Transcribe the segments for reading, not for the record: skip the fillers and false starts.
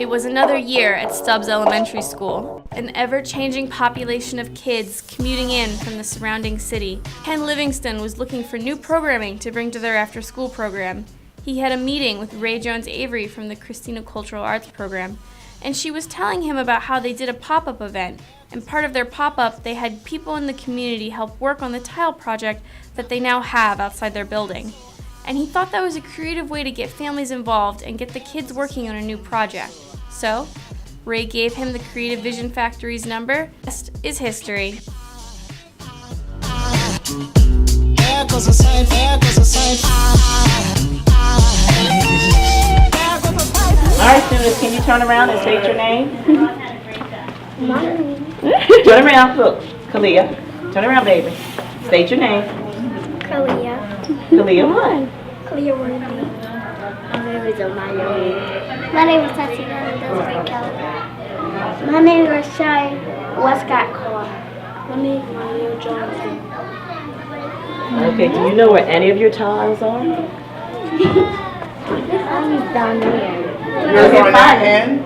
It was another year at Stubbs Elementary School. An ever-changing population of kids commuting in from the surrounding city. Ken Livingston was looking for new programming to bring to their after-school program. He had a meeting with Ray Jones Avery from the Christina Cultural Arts program, and she was telling him about how they did a pop-up event. And part of their pop-up, they had people in the community help work on the tile project that they now have outside their building. And he thought that was a creative way to get families involved and get the kids working on a new project. So, Ray gave him the Creative Vision Factory's number. Rest is history. Alright, students, can you turn around and state your name? Turn around, look, Kalia. Turn around, baby. State your name. Kalia. Kalia what? Kalia Worthy. My name is Amaya. My name is Tatiana Desiree Kelly. My name is Rashai Westcott Carr. My name is Mario Johnson. Okay, do you know where any of your tiles are? I'm down here. Yours on that hand.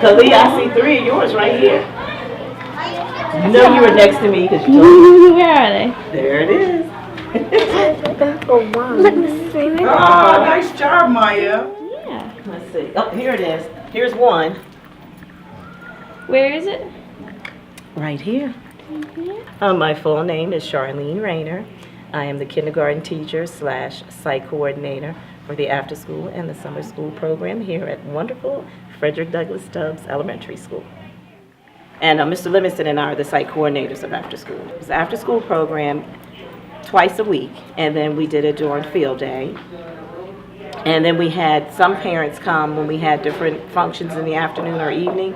Kalia, I see three of yours right here. You know you were next to me because you told me. Where are they? There it is. Look, Mrs. Freeman. Oh, nice job, Maya. Yeah. Let's see. Oh, here it is. Here's one. Where is it? Right here. My full name is Charlene Rayner. I am the kindergarten teacher / site coordinator for the after school and the summer school program here at wonderful Frederick Douglass Stubbs Elementary School. And Mr. Livingston and I are the site coordinators of after school. It's an after school program twice a week, and then we did it during field day. And then we had some parents come when we had different functions in the afternoon or evening,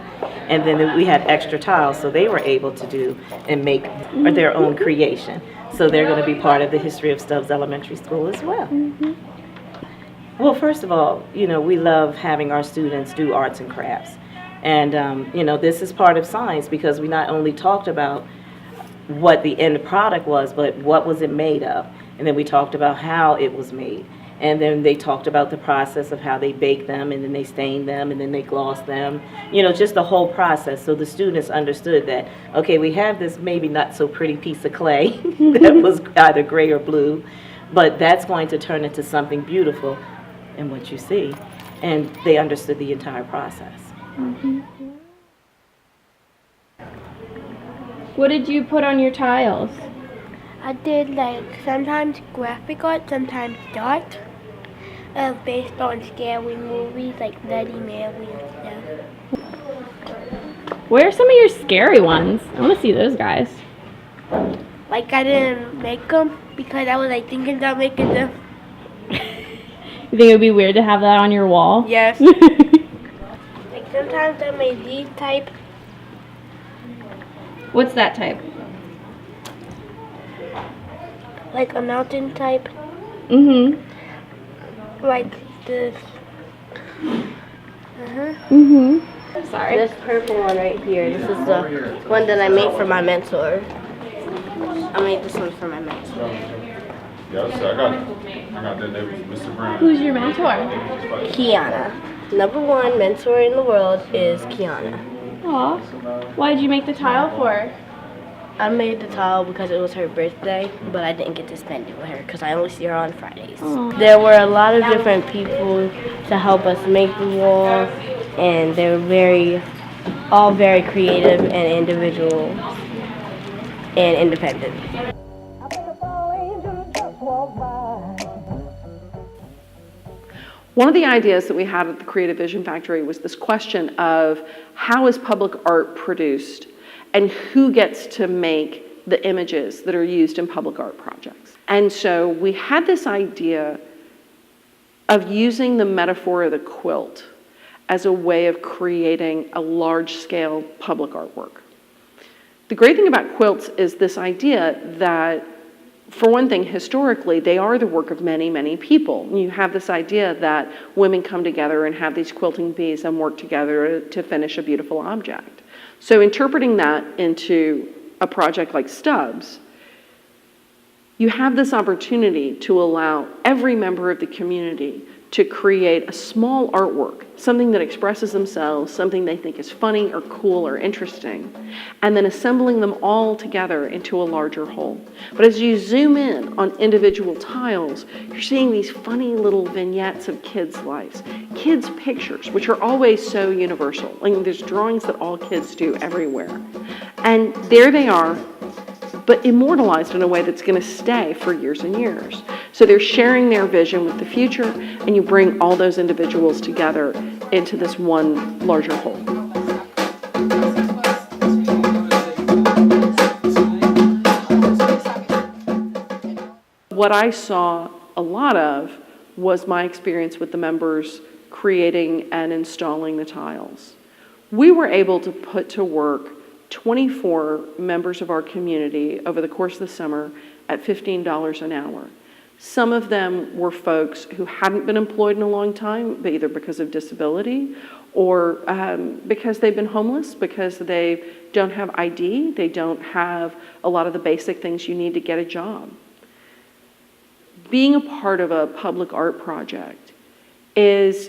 and then we had extra tiles, so they were able to do and make their own creation. So they're going to be part of the history of Stubbs Elementary School as well. Well, first of all, you know, we love having our students do arts and crafts. And, you know, this is part of science because we not only talked about what the end product was, but what was it made of. And then we talked about how it was made. And then they talked about the process of how they bake them, and then they stain them, and then they gloss them. You know, just the whole process. So the students understood that, okay, we have this maybe not so pretty piece of clay that was either gray or blue, but that's going to turn into something beautiful in what you see. And they understood the entire process. What did you put on your tiles? I did like sometimes graphic art, sometimes art, based on scary movies like Bloody Mary and stuff. Where are some of your scary ones? I want to see those guys. Like I didn't make them because I was like thinking about making them. You think it would be weird to have that on your wall? Yes. Like sometimes I made these type. What's that type? Like a mountain type. Like this. Sorry. This purple one right here. This is the one that I made for my mentor. I made this one for my mentor. Yeah, so I got that name was Mr. Brown. Who's your mentor? Kiana. #1 mentor in the world is Kiana. Aw. Why did you make the tile for her? I made the tile because it was her birthday, but I didn't get to spend it with her because I only see her on Fridays. Aww. There were a lot of different people to help us make the wall, and they were all very creative and individual and independent. One of the ideas that we had at the Creative Vision Factory was this question of how is public art produced and who gets to make the images that are used in public art projects. And so we had this idea of using the metaphor of the quilt as a way of creating a large-scale public artwork. The great thing about quilts is this idea that, for one thing, historically, they are the work of many, many people. You have this idea that women come together and have these quilting bees and work together to finish a beautiful object. So interpreting that into a project like Stubbs, you have this opportunity to allow every member of the community to create a small artwork, something that expresses themselves, something they think is funny or cool or interesting, and then assembling them all together into a larger whole. But as you zoom in on individual tiles, you're seeing these funny little vignettes of kids' lives, kids' pictures, which are always so universal. Like there's drawings that all kids do everywhere. And there they are, but immortalized in a way that's going to stay for years and years. So they're sharing their vision with the future, and you bring all those individuals together into this one larger whole. What I saw a lot of was my experience with the members creating and installing the tiles. We were able to put to work 24 members of our community over the course of the summer at $15 an hour. Some of them were folks who hadn't been employed in a long time, but either because of disability or because they've been homeless, because they don't have ID, they don't have a lot of the basic things you need to get a job. Being a part of a public art project is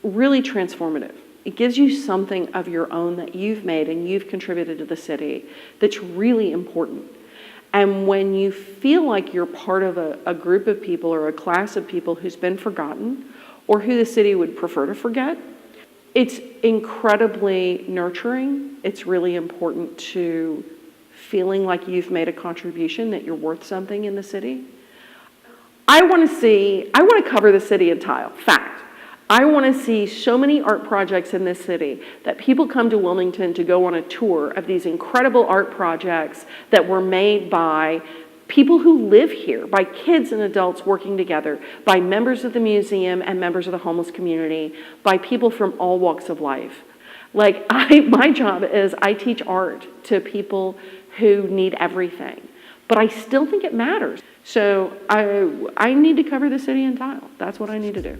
really transformative. It gives you something of your own that you've made and you've contributed to the city that's really important. And when you feel like you're part of a group of people or a class of people who's been forgotten or who the city would prefer to forget, it's incredibly nurturing. It's really important to feeling like you've made a contribution, that you're worth something in the city. I want to cover the city in tile, fact. I want to see so many art projects in this city that people come to Wilmington to go on a tour of these incredible art projects that were made by people who live here, by kids and adults working together, by members of the museum and members of the homeless community, by people from all walks of life. Like, my job is I teach art to people who need everything, but I still think it matters. So I need to cover the city in tile. That's what I need to do.